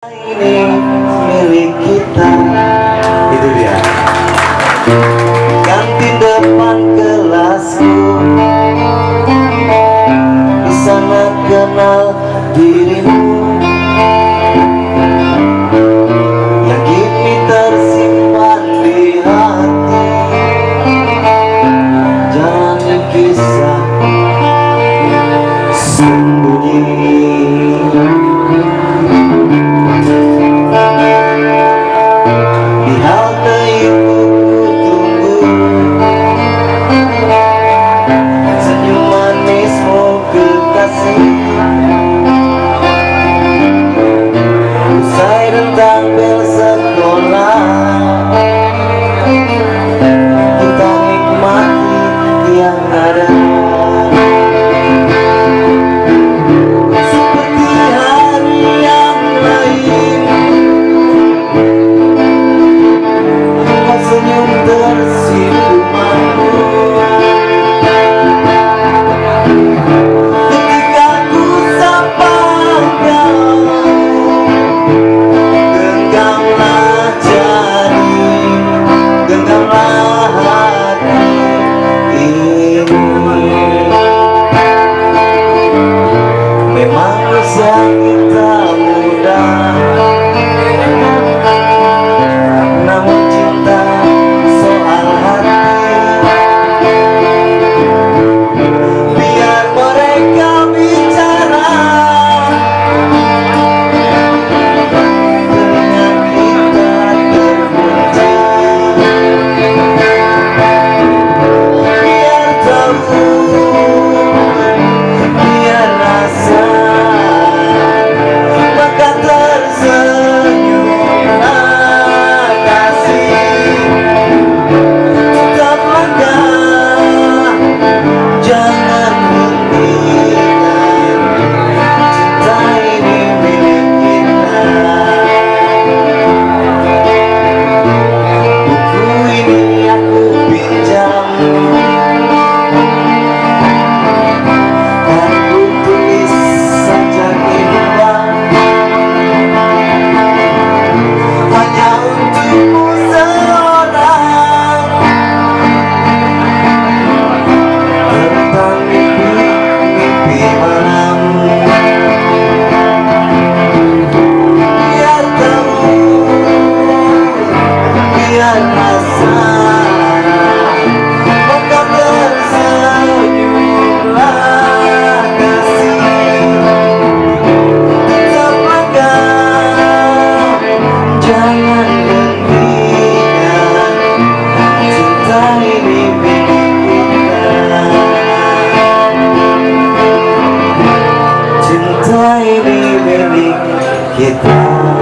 Ini milik kita, itu dia. Kantin depan kelasku, di sana kenal dirimu, yang kini tersimpan di hati. Jalani kisah sembunyi. Di halte itu ku tunggu senyum manismu kekasih. Usai rentang bel sekolah, kita nikmati yang ada. Cinta ini milik kita.